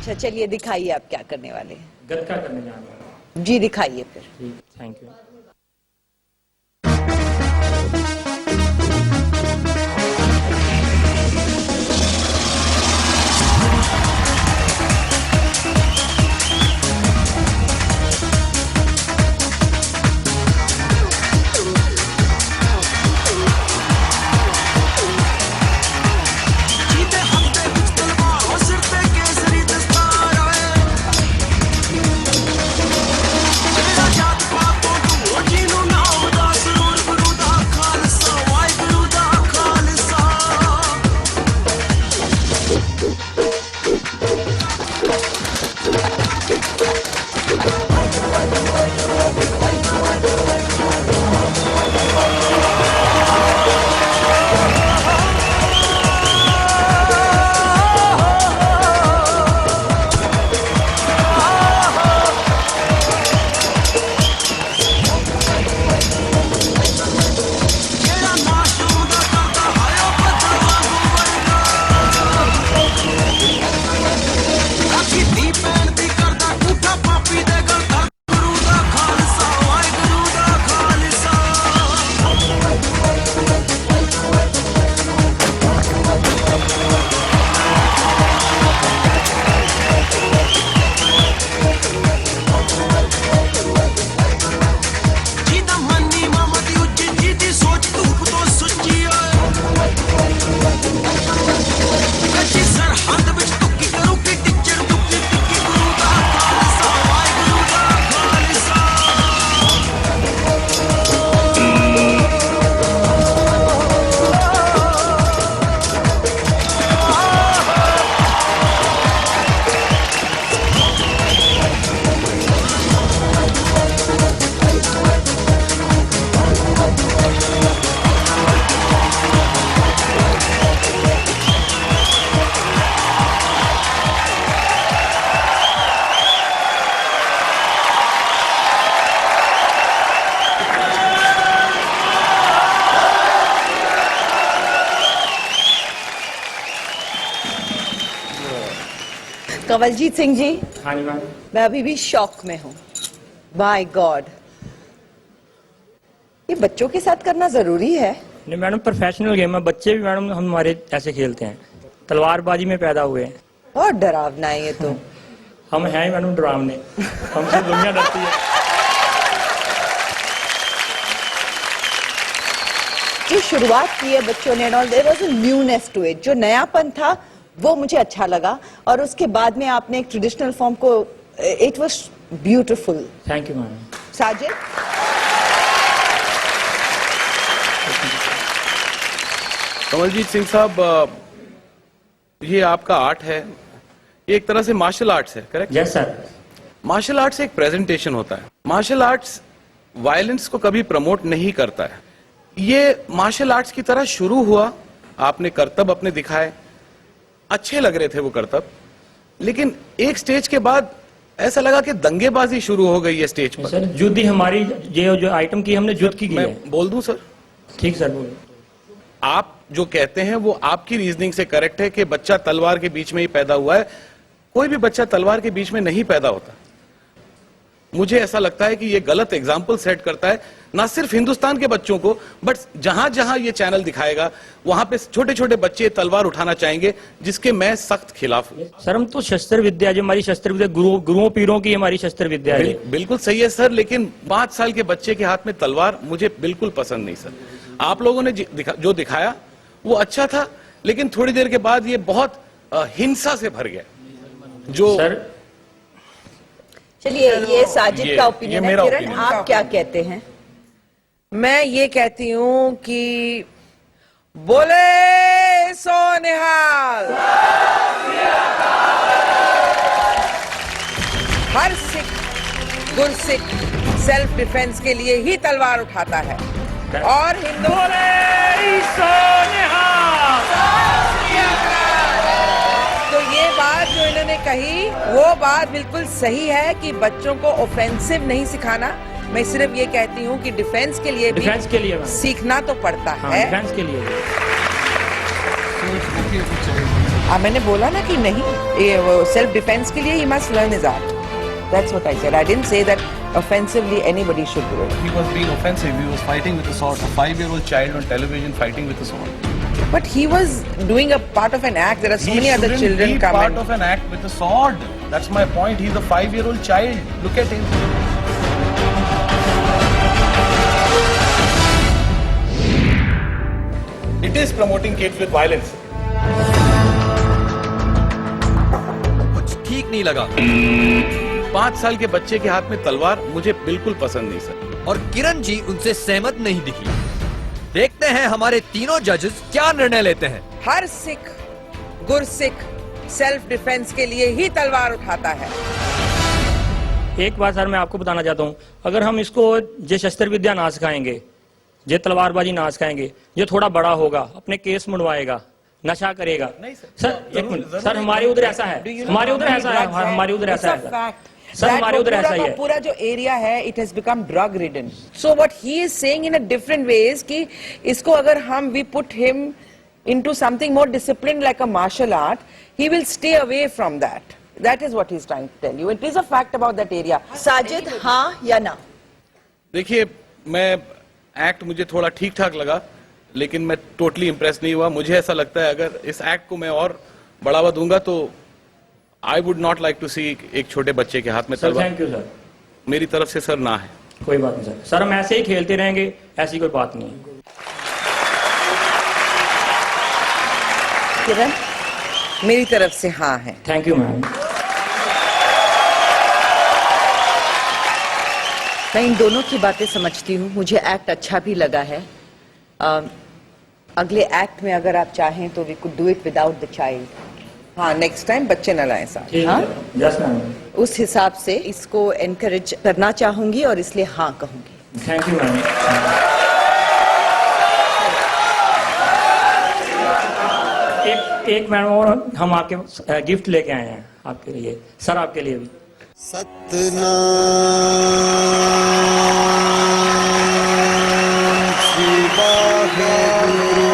अच्छा चलिए दिखाइए आप क्या करने वाले हैं। गतका करने जा रहे हैं। जी दिखाइए फिर। ठीक, थैंक यू। कंवलजीत सिंह जी, हाँ जी मैम। मैं अभी भी शॉक में हूँ। माय गॉड, ये बच्चों के साथ करना जरूरी है? नहीं मैडम, प्रोफेशनल गेम है, बच्चे भी मैडम हमारे ऐसे खेलते हैं, तलवारबाजी में पैदा हुए हैं। बहुत डरावना है ये तो। हम हैं मैडम डरावने, हमसे दुनिया डरती है। जो शुरुआत की है बच्चों ने, there was a newness to it, जो नयापन था वो मुझे अच्छा लगा, और उसके बाद में आपने एक ट्रेडिशनल फॉर्म को, it was beautiful. Thank you madam. Sajid, Kamaljit Singh साहब, ये आपका आर्ट है, ये एक तरह से मार्शल आर्ट्स है, correct? Yes sir. Martial arts एक प्रेजेंटेशन होता है। मार्शल आर्ट्स वायलेंस को कभी प्रमोट नहीं करता है। ये मार्शल आर्ट्स की तरह शुरू हुआ, आपने करतब अपने दिखाए, अच्छे लग रहे थे वो करतब, लेकिन एक स्टेज के बाद ऐसा लगा कि दंगेबाजी शुरू हो गई है स्टेज पर। सर युद्ध ही हमारी, ये जो आइटम की हमने युद्ध की है। मैं बोल दूं सर? ठीक सर, बोलिए। आप जो कहते हैं वो आपकी रीजनिंग से करेक्ट है कि बच्चा तलवार के बीच में ही पैदा हुआ है। कोई भी बच्चा तलवार के बीच में नहीं पैदा होता। मुझे ऐसा लगता है कि ये गलत एग्जाम्पल सेट करता है, ना सिर्फ हिंदुस्तान के बच्चों को, बट जहां जहां ये चैनल दिखाएगा वहां पे छोटे छोटे बच्चे तलवार उठाना चाहेंगे, जिसके मैं सख्त खिलाफ हूं। सर हम तो शस्त्र विद्या, जो हमारी शस्त्र विद्या, गुरुओं पीरों की हमारी शस्त्र विद्या है। बिल्कुल सही है सर, लेकिन 5 साल के बच्चे के हाथ में तलवार मुझे बिल्कुल पसंद नहीं सर। आप लोगों ने जो दिखाया वो अच्छा था, लेकिन थोड़ी देर के बाद ये बहुत हिंसा से भर गया। जो सर चलिए ये साजिद का ओपिनियन है। मेरा किरण, opinion आप क्या कहते हैं? मैं ये कहती हूँ कि बोले सो निहाल। हर सिख गुरसिख सेल्फ डिफेंस के लिए ही तलवार उठाता है, और हिंदू तो ये बात जो इन्होंने कही वो बात बिल्कुल सही है कि बच्चों को ऑफेंसिव नहीं सिखाना। मैं सिर्फ ये कहती हूँ कि डिफेंस के लिए भी सीखना तो पड़ता है। डिफेंस के लिए मैंने बोला ना कि नहीं, सेल्फ डिफेंस के लिए he must learn his art. That's what I said. I didn't say that offensively anybody should do it. He was being offensive. He was fighting with a sword. A 5-year-old child on television fighting with a sword. But he was doing a part of an act. There are so many other children be come part and of an act with a sword. That's my point. He's a 5-year-old child. Look at him. It is promoting kids with violence. कुछ ठीक नहीं लगा 5 साल के बच्चे के हाथ में तलवार मुझे बिल्कुल पसंद नहीं सर। और किरण जी उनसे सहमत नहीं दिखी। देखते हैं हमारे तीनों जजेस क्या निर्णय लेते हैं। हर सिख गुरसिख सेल्फ डिफेंस के लिए ही तलवार उठाता है। एक बात सर मैं आपको बताना चाहता हूँ, अगर हम इसको ये शस्त्र विद्या ना सिखाएंगे, ये तलवारबाजी ना सिखाएंगे, ये थोड़ा बड़ा होगा, अपने केस मुड़वाएगा, नशा करेगा। नहीं सर एक मिनट सर, हमारे उधर ऐसा है, हमारे उधर ऐसा है, हमारे उधर ऐसा है सर, हमारे उधर ऐसा ही है। पूरा जो एरिया है it has become drug ridden. So what he is saying in a different ways कि इसको अगर हम we put him into something more disciplined like a martial art, he will stay away from that. That is what he's trying to tell you. It is a fact about that area. Sajid, हाँ या ना? देखिए, मैं act मुझे थोड़ा ठीक ठाक लगा, लेकिन मैं टोटली इम्प्रेस नहीं हुआ। मुझे ऐसा लगता है अगर इस एक्ट को मैं और बढ़ावा दूंगा तो I would not like to see एक छोटे बच्चे के हाथ में तलवार। Thank you sir. मेरी तरफ से सर ना है। कोई बात नहीं सर, सर हम ऐसे ही खेलते रहेंगे, ऐसी कोई बात नहीं है। किरण, मेरी तरफ से हाँ है। Thank you ma'am. मैं इन दोनों की बातें समझती हूँ, मुझे एक्ट अच्छा भी लगा है। अगले एक्ट में अगर आप चाहें तो we could do it without the child. हाँ, नेक्स्ट टाइम बच्चे न लाएं साथ। हाँ? Yes ma'am. उस हिसाब से इसको एनकरेज करना चाहूंगी और इसलिए हाँ कहूंगी। Thank you ma'am. एक मैडम और हम आपके गिफ्ट लेके आए हैं आपके लिए, सर आपके लिए भी। सतनाम श्री वाहेगुरु।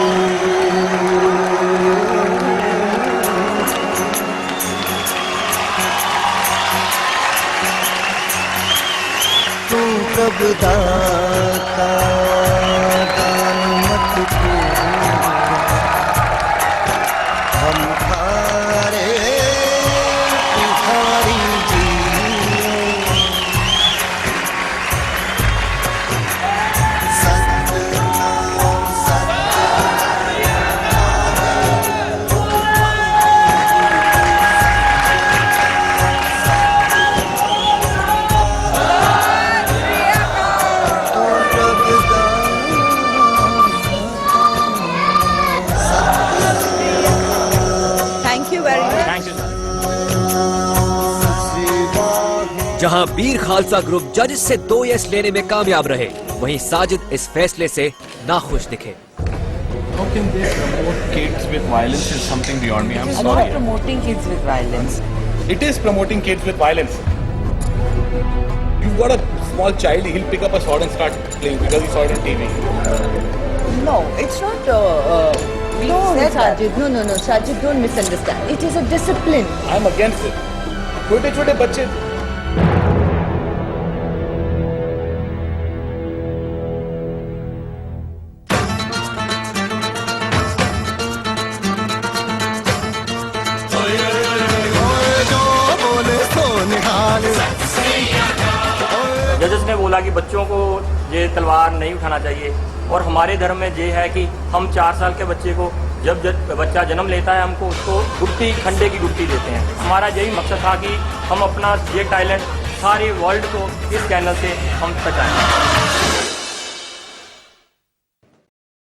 तू प्रभु दाता दान मत को हम थारे भिखारी जी। Satnam thank you very much. Thank you sir. जहां वीर खालसा ग्रुप जजेस से 2 यस लेने में कामयाब रहे, वहीं साजिद इस फैसले से नाखुश दिखे। How can they promote kids with violence is something beyond me. I'm I'm sorry. not promoting kids with violence. It is promoting kids with violence. You've got a small child, he'll pick up a sword and start playing because he saw it on TV. No, it's not. No, said that. Sajid. No, Sajid, don't misunderstand. It is a discipline. I'm against it. छोटे छोटे बच्चे जजेस ने बोला कि बच्चों को ये तलवार नहीं उठाना चाहिए, और हमारे धर्म में ये है कि हम 4 साल के बच्चे को जब बच्चा जन्म लेता है हमको उसको गुट्टी, खंडे की गुट्टी देते हैं। हमारा यही मकसद था कि हम अपना ये टैलेंट सारे वर्ल्ड को इस चैनल से हम पहुंचाएं।